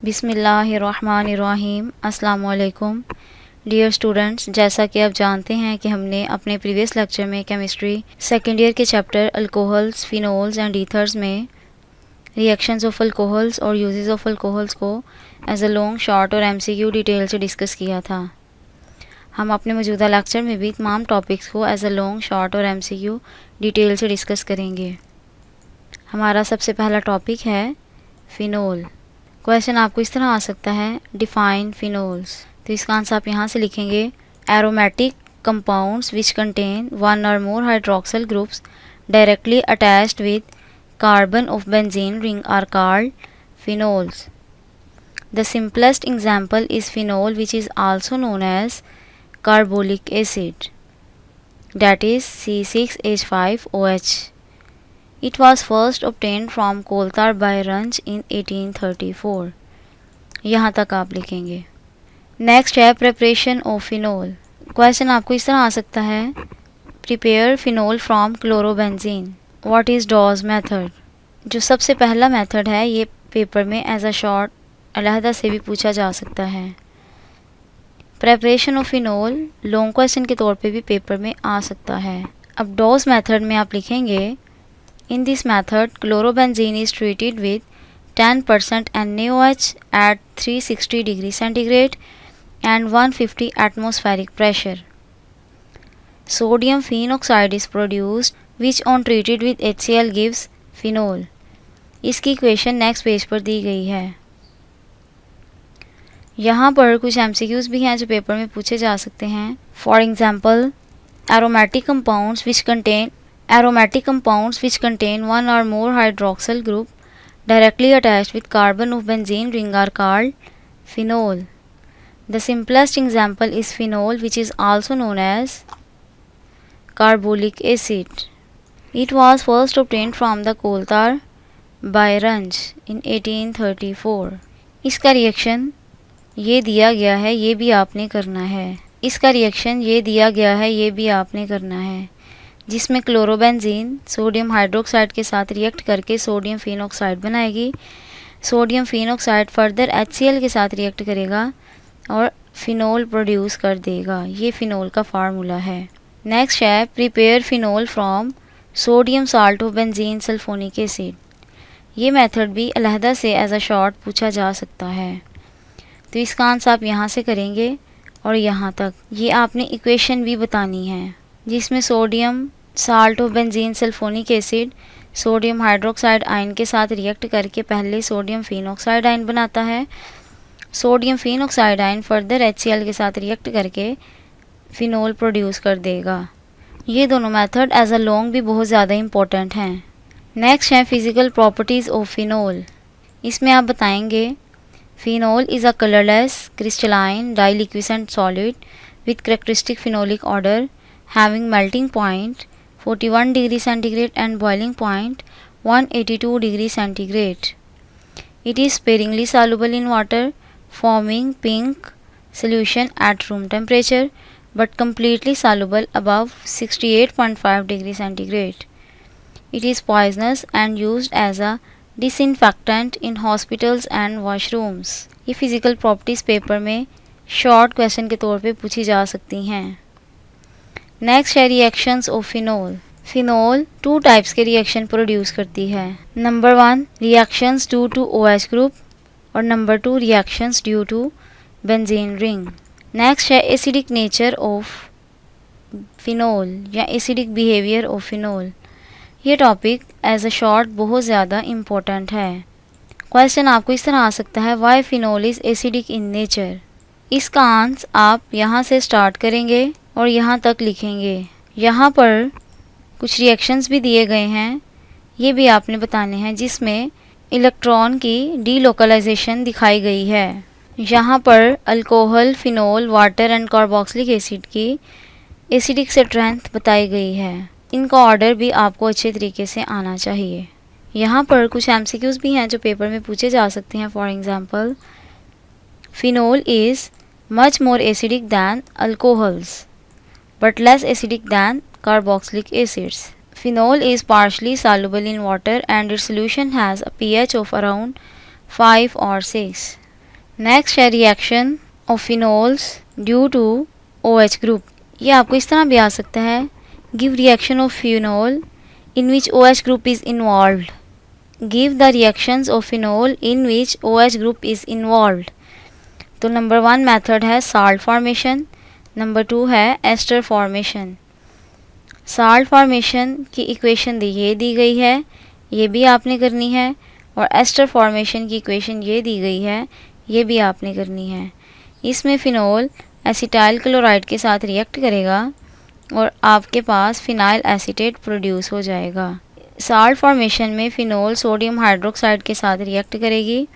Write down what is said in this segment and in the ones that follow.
बिस्मिल्लाहिर्रहमानिर्रहीम। अस्सलाम वालेकुम डियर स्टूडेंट्स, जैसा कि आप जानते हैं कि हमने अपने प्रीवियस लेक्चर में केमिस्ट्री सेकेंड ईयर के chapter alcohols, phenols and ethers में रिएक्शंस ऑफ अल्कोहल्स और यूजेस ऑफ अल्कोहल्स को एज अ लॉन्ग, शॉर्ट और एमसीक्यू डिटेल से डिस्कस किया था। हम अपने मौजूदा लेक्चर में भी तमाम टॉपिक्स को एज अ लॉन्ग, शॉर्ट और एमसीक्यू डिटेल से डिस्कस करेंगे। हमारा सबसे पहला टॉपिक है फिनोल। क्वेश्चन आपको इस तरह आ सकता है, डिफाइन फिनोल्स। तो इसका आंसर आप यहाँ से लिखेंगे, aromatic compounds which contain one or more hydroxyl groups directly attached with carbon of benzene ring are called phenols. The simplest example is phenol which is also known as carbolic acid, that is C6H5OH. It was first obtained from coal tar by Runge in 1834. यहाँ तक आप लिखेंगे। Next है preparation of phenol. Question आपको इस तरह आ सकता है, prepare phenol from chlorobenzene, what is Dow's method. जो सबसे पहला मेथड है ये पेपर में एज अ शॉर्ट अलहदा से भी पूछा जा सकता है। Preparation of phenol long question के तौर पे भी पेपर में आ सकता है। अब डॉज मेथड में आप लिखेंगे, in this method chlorobenzene is treated with 10% NaOH at 360 degree centigrade and 150 atmospheric pressure. Sodium phenoxide is produced which on treated with HCl gives phenol. इसकी इक्वेशन नेक्स्ट पेज पर दी गई है। यहाँ पर कुछ MCQs भी हैं जो पेपर में पूछे जा सकते हैं। For example, aromatic compounds which contain one or more hydroxyl group directly attached with carbon of benzene ring are called phenol. The simplest example is phenol, which is also known as carbolic acid. It was first obtained from the coal tar by Runge in 1834. इसका reaction ये दिया गया है, ये भी आपने करना है। इसका रिएक्शन ये दिया गया है, ये भी आपने करना है, जिसमें क्लोरोबेंजीन सोडियम हाइड्रोक्साइड के साथ रिएक्ट करके सोडियम फिनॉक्साइड बनाएगी। सोडियम फिनॉक्साइड फर्दर HCl के साथ रिएक्ट करेगा और फिनोल प्रोड्यूस कर देगा। ये फिनोल का फार्मूला है। नेक्स्ट है prepare phenol from sodium salt of benzene sulphonic acid. ये मेथड भी अलहदा से एज अ शॉर्ट पूछा जा सकता है। तो इसका आंसर आप यहाँ से करेंगे और यहाँ तक। ये आपने इक्वेशन भी बतानी है, जिसमें sodium salt of benzene sulphonic acid sodium hydroxide ion के साथ रिएक्ट करके पहले सोडियम फिनॉक्साइड आयन बनाता है। Sodium phenoxide ion further HCl के साथ रिएक्ट करके फिनोल प्रोड्यूस कर देगा। ये दोनों मेथड एज अ लॉन्ग भी बहुत ज़्यादा इम्पोर्टेंट हैं। नेक्स्ट है फिजिकल प्रॉपर्टीज़ ऑफ फिनोल। इसमें आप बताएंगे, phenol is a colourless crystalline deliquescent solid with characteristic phenolic odour having melting point 41 degree centigrade and boiling point 182 degree centigrade. It is sparingly soluble in water, forming pink solution at room temperature, but completely soluble above 68.5 degree centigrade. It is poisonous and used as a disinfectant in hospitals and washrooms. ये physical properties paper में short question के तौर पे पूछी जा सकती हैं। Next है reactions of phenol. Phenol two types के रिएक्शन प्रोड्यूस करती है। Number 1 reactions due to OH group और number 2 reactions due to benzene ring. Next है एसिडिक नेचर ऑफ फिनोल या एसिडिक बिहेवियर ऑफ फिनोल। ये टॉपिक एज अ शॉर्ट बहुत ज़्यादा important है। क्वेश्चन आपको इस तरह आ सकता है, why phenol is acidic in nature. इसका आंसर आप यहाँ से स्टार्ट करेंगे और यहाँ तक लिखेंगे। यहाँ पर कुछ रिएक्शंस भी दिए गए हैं, ये भी आपने बताने हैं, जिसमें इलेक्ट्रॉन की डीलोकलाइजेशन दिखाई गई है। यहाँ पर alcohol, phenol, water and carboxylic acid की एसिडिक स्ट्रेंथ बताई गई है। इनका ऑर्डर भी आपको अच्छे तरीके से आना चाहिए। यहाँ पर कुछ MCQs भी हैं जो पेपर में पूछे जा सकते हैं। For example, phenol is much more acidic than alcohols but less acidic than carboxylic acids. Phenol is partially soluble in water and its solution has a pH of around 5 or 6. Next है reaction of phenols due to OH group. ये आपको इस तरह भी आ सकता है, give reaction of phenol in which OH group is involved. Give the reactions of phenol in which OH group is involved. तो नंबर 1 मेथड है साल्ट फॉर्मेशन, नंबर 2 है एस्टर फॉर्मेशन। साल्ट फॉर्मेशन की इक्वेशन ये दी गई है, ये भी आपने करनी है, और एस्टर फॉर्मेशन की इक्वेशन ये दी गई है, ये भी आपने करनी है। इसमें फिनोल एसिटाइल क्लोराइड के साथ रिएक्ट करेगा और आपके पास फिनाइल एसीटेट प्रोड्यूस हो जाएगा। साल्ट फॉर्मेशन में फिनोल सोडियम हाइड्रोक्साइड के साथ रिएक्ट करेगी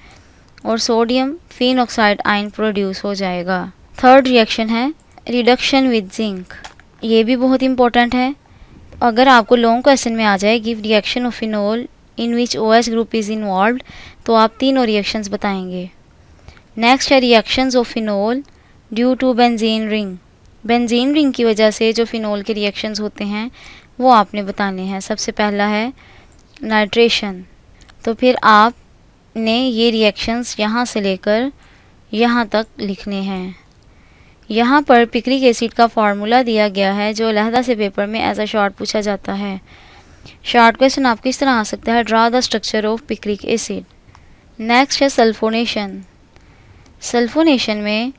और सोडियम फिनॉक्साइड आयन प्रोड्यूस हो जाएगा। थर्ड रिएक्शन है रिडक्शन विद जिंक। ये भी बहुत इंपॉर्टेंट है। अगर आपको लॉन्ग क्वेश्चन में आ जाए give reaction of phenol in which OH group is involved, तो आप तीनों रिएक्शंस बताएंगे। नेक्स्ट है reactions of phenol due to benzene ring. Benzene ring की वजह से जो फिनोल के रिएक्शंस होते हैं वो आपने बताने हैं। सबसे पहला है नाइट्रेशन। तो फिर आपने ये रिएक्शंस यहाँ से लेकर यहाँ तक लिखने हैं। यहाँ पर पिक्रिक एसिड का फार्मूला दिया गया है जो अलहदा से पेपर में एज अ शॉर्ट पूछा जाता है। शॉर्ट क्वेश्चन आपको इस तरह आ सकता है, draw the structure of picric acid. Next है सल्फोनेशन। सल्फोनेशन में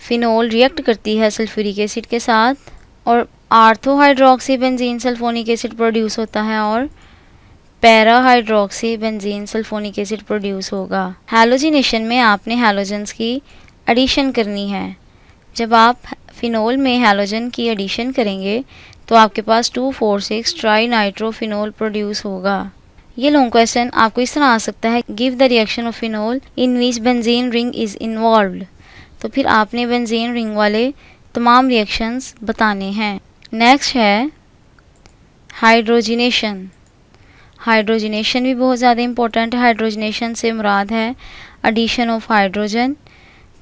फिनोल रिएक्ट करती है सल्फ्यूरिक एसिड के साथ और ortho hydroxy benzene sulphonic acid produce होता है और para hydroxy benzene sulphonic acid produce होगा। हैलोजिनेशन में आपने हैलोजन्स की एडिशन करनी है। जब आप फिनोल में हैलोजन की एडिशन करेंगे तो आपके पास 2,4,6 ट्राई नाइट्रोफिनोल प्रोड्यूस होगा। ये लॉन्ग क्वेश्चन आपको इस तरह आ सकता है, give the reaction of phenol in which benzene ring is involved. तो फिर आपने बेंजीन रिंग वाले तमाम रिएक्शंस बताने हैं। नेक्स्ट है हाइड्रोजिनेशन। हाइड्रोजिनेशन भी बहुत ज़्यादा इंपॉर्टेंट है। हाइड्रोजिनेशन से मुराद है एडिशन ऑफ हाइड्रोजन।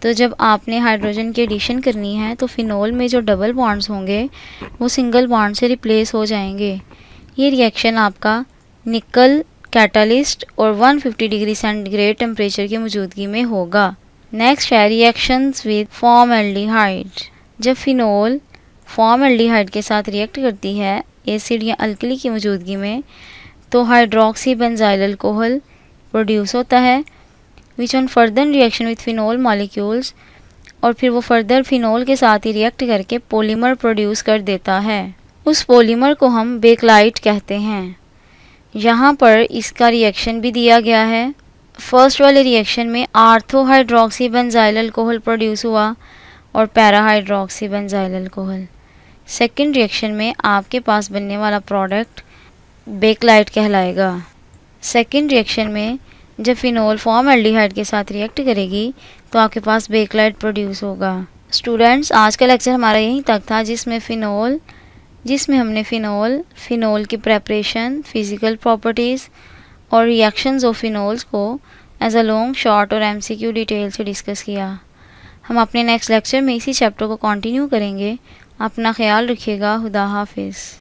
तो जब आपने हाइड्रोजन की एडिशन करनी है तो फिनोल में जो डबल बॉन्ड्स होंगे वो सिंगल बॉन्ड से रिप्लेस हो जाएंगे। ये रिएक्शन आपका निकल कैटालिस्ट और 150 डिग्री सेंटीग्रेड टेम्परेचर की मौजूदगी में होगा। नेक्स्ट है रिएक्शंस विद फॉर्मल्डिहाइड। जब फिनोल फॉर्मल्डिहाइड के साथ रिएक्ट करती है एसिड या अल्कली की मौजूदगी में तो हाइड्रोक्सी बेंजाइल अल्कोहल प्रोड्यूस होता है which on further reaction with phenol molecules, और फिर वो फर्दर फिनोल के साथ ही रिएक्ट करके पॉलीमर प्रोड्यूस कर देता है। उस पॉलीमर को हम बेकलाइट कहते हैं। यहाँ पर इसका रिएक्शन भी दिया गया है। फर्स्ट वाले रिएक्शन में ortho hydroxy benzyl alcohol produce हुआ और para hydroxy benzyl alcohol. Second reaction में आपके पास बनने वाला प्रोडक्ट बेकलाइट कहलाएगा। सेकेंड रिएक्शन में जब फिनोल फॉर्मल्डिहाइड के साथ रिएक्ट करेगी तो आपके पास बेकलाइट प्रोड्यूस होगा। स्टूडेंट्स, आज का लेक्चर हमारा यहीं तक था जिसमें हमने फिनोल की प्रेपरेशन, फिज़िकल प्रॉपर्टीज़ और रिएक्शंस ऑफ फिनोल्स को एज अ लॉन्ग, शॉर्ट और MCQ डिटेल से डिस्कस किया। हम अपने नेक्स्ट लेक्चर में इसी चैप्टर को कंटिन्यू करेंगे। अपना ख्याल रखिएगा। खुदा हाफिज़।